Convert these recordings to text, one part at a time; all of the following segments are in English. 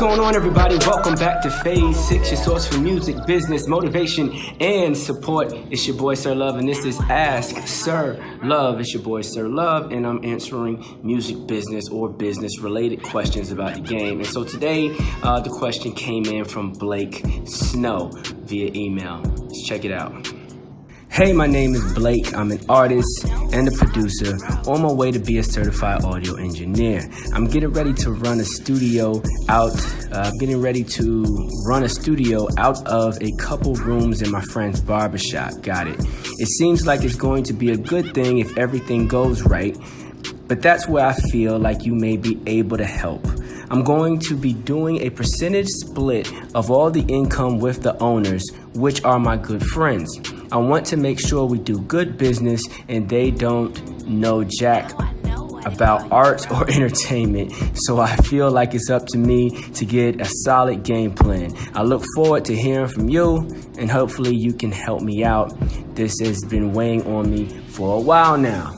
going on, everybody? Welcome back to Phase 6, your source for music, business, motivation, and support. It's your boy, Sirr Love, and this is Ask Sirr Love. It's your boy, Sirr Love, and I'm answering music, business, or business-related questions about the game. And so today, the question came in from Blake Snow via email. Let's check it out. Hey, my name is Blake. I'm an artist and a producer on my way to be a certified audio engineer. I'm getting ready to run a studio out. of a couple rooms in my friend's barbershop. Got it. It seems like it's going to be a good thing if everything goes right, but that's where I feel like you may be able to help. I'm going to be doing a percentage split of all the income with the owners, which are my good friends. I want to make sure we do good business and they don't know jack about art or entertainment, so I feel like it's up to me to get a solid game plan. I look forward to hearing from you, and hopefully you can help me out. This has been weighing on me for a while now.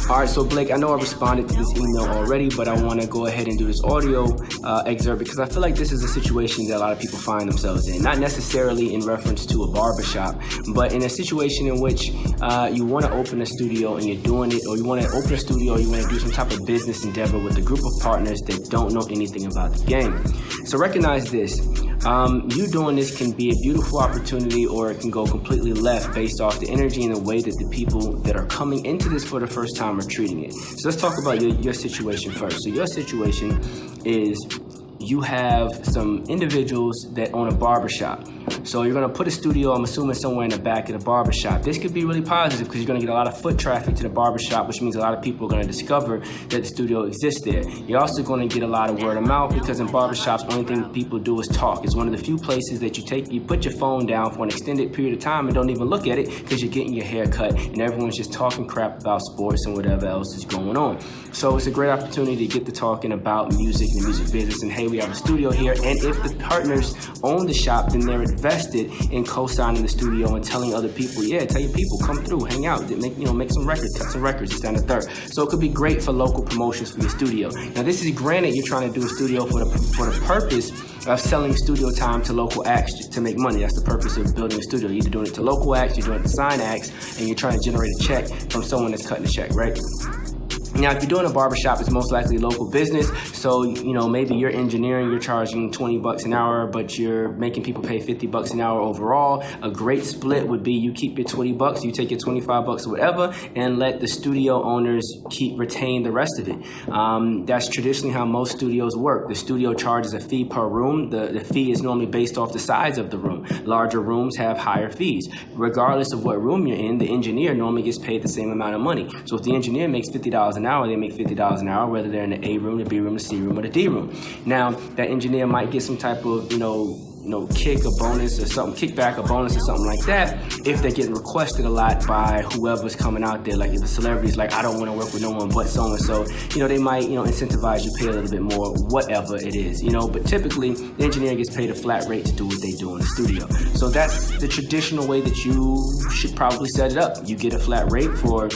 All right, so Blake, I know I responded to this email already, but I want to go ahead and do this audio excerpt because I feel like this is a situation that a lot of people find themselves in. Not necessarily in reference to a barbershop, but in a situation in which you want to open a studio and you're doing it, or you want to open a studio or you want to do some type of business endeavor with a group of partners that don't know anything about the game. So recognize this. You doing this can be a beautiful opportunity, or it can go completely left based off the energy and the way that the people that are coming into this for the first time are treating it. So let's talk about your situation first. So your situation is you have some individuals that own a barbershop. So you're gonna put a studio, I'm assuming, somewhere in the back of the barbershop. This could be really positive because you're gonna get a lot of foot traffic to the barbershop, which means a lot of people are gonna discover that the studio exists there. You're also gonna get a lot of word of mouth because in barbershops, the only thing people do is talk. It's one of the few places that you put your phone down for an extended period of time and don't even look at it because you're getting your hair cut and everyone's just talking crap about sports and whatever else is going on. So it's a great opportunity to get to talking about music and the music business, and hey, we have a studio here, and if the partners own the shop, then they're invested in co-signing the studio and telling other people, yeah, tell your people, come through, hang out, make some records, cut some records, this, that, and the third. So it could be great for local promotions for your studio. Now this is granted you're trying to do a studio for the purpose of selling studio time to local acts to make money. That's the purpose of building a studio. You're either doing it to local acts, you're doing it to sign acts, and you're trying to generate a check from someone that's cutting a check, right? Now, if you're doing a barbershop, it's most likely a local business. So, maybe you're engineering, you're charging $20 an hour, but you're making people pay $50 an hour overall. A great split would be you keep your $20, you take your $25 or whatever, and let the studio owners retain the rest of it. That's traditionally how most studios work. The studio charges a fee per room. The fee is normally based off the size of the room. Larger rooms have higher fees. Regardless of what room you're in, the engineer normally gets paid the same amount of money. So if the engineer makes $50 an hour, they make $50 an hour, whether they're in the A room, the B room, the C room, or the D room. Now, that engineer might get some type of, kick, a bonus or something, kickback, a bonus or something like that, if they're getting requested a lot by whoever's coming out there. Like if the celebrity's like, I don't want to work with no one but so-and-so, they might, incentivize you, pay a little bit more, whatever it is, but typically the engineer gets paid a flat rate to do what they do in the studio. So that's the traditional way that you should probably set it up. You get a flat rate for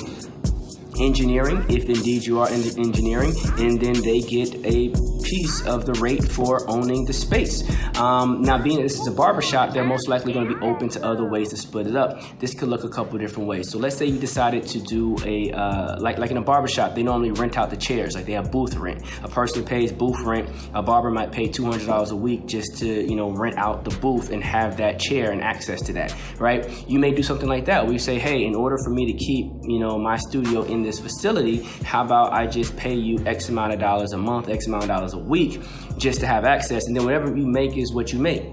engineering, if indeed you are in engineering, and then they get a piece of the rate for owning the space. Now, being that this is a barbershop, they're most likely going to be open to other ways to split it up. This could look a couple different ways. So let's say you decided to do like in a barbershop, they normally rent out the chairs, like they have booth rent. A person pays booth rent. A barber might pay $200 a week just to, rent out the booth and have that chair and access to that, right? You may do something like that where you say, hey, in order for me to keep, my studio in this facility, how about I just pay you X amount of dollars a month, X amount of dollars a week just to have access, and then whatever you make is what you make.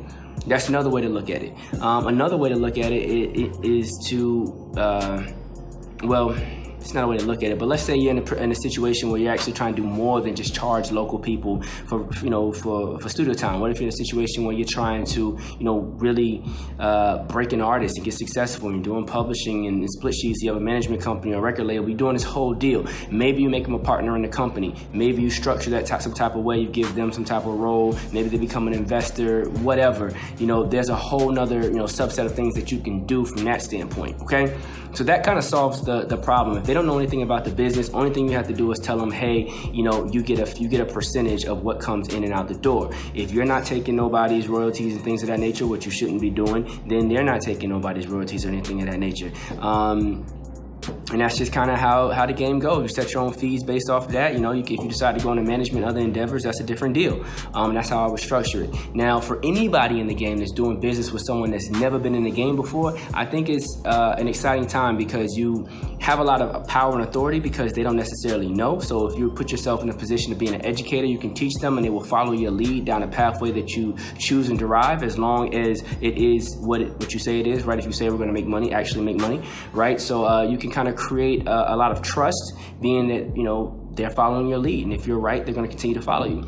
That's another way to look at it. Another way to look at it is to, it's not a way to look at it, but let's say you're in a situation where you're actually trying to do more than just charge local people for studio time. What if you're in a situation where you're trying to, really break an artist and get successful, and you're doing publishing and split sheets, you have a management company or a record label, you're doing this whole deal. Maybe you make them a partner in the company. Maybe you structure that some type of way, you give them some type of role, maybe they become an investor, whatever. There's a whole nother, subset of things that you can do from that standpoint, okay? So that kind of solves the problem. If They don't know anything about the business. Only thing you have to do is tell them, hey, you know, you get a percentage of what comes in and out the door. If you're not taking nobody's royalties and things of that nature, which you shouldn't be doing, then they're not taking nobody's royalties or anything of that nature. And that's just kind of how the game goes. You set your own fees based off of that. You know, if you decide to go into management, other endeavors, that's a different deal. That's how I would structure it. Now, for anybody in the game that's doing business with someone that's never been in the game before, I think it's an exciting time because you have a lot of power and authority because they don't necessarily know. So if you put yourself in a position of being an educator, you can teach them and they will follow your lead down a pathway that you choose and derive, as long as it is what you say it is, right? If you say we're going to make money, actually make money, right? So you can kind of create a lot of trust, being that, you know, they're following your lead, and if you're right, they're going to continue to follow you.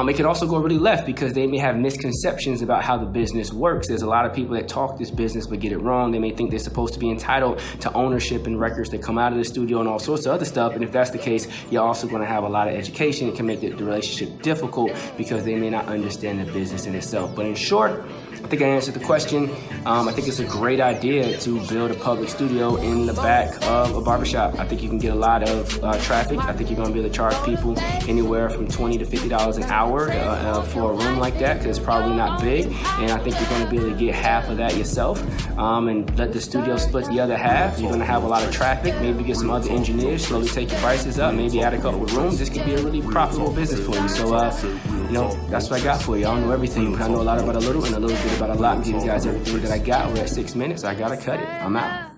It could also go really left because they may have misconceptions about how the business works. There's a lot of people that talk this business but get it wrong. They may think they're supposed to be entitled to ownership and records that come out of the studio and all sorts of other stuff, and if that's the case, you're also going to have a lot of education. It can make the relationship difficult because they may not understand the business in itself. But in short, I think I answered the question. I think it's a great idea to build a public studio in the back of a barbershop. I think you can get a lot of traffic. I think you're going to be able to charge people anywhere from $20 to $50 an hour for a room like that, because it's probably not big. And I think you're going to be able to get half of that yourself and let the studio split the other half. You're going to have a lot of traffic. Maybe get some other engineers, slowly take your prices up, maybe add a couple of rooms. This could be a really profitable business for you. So, you know, that's what I got for you. I don't know everything, but I know a lot about a little and a little bit about a lot, and give you guys everything that I got. We're at 6 minutes. I got to cut it. I'm out.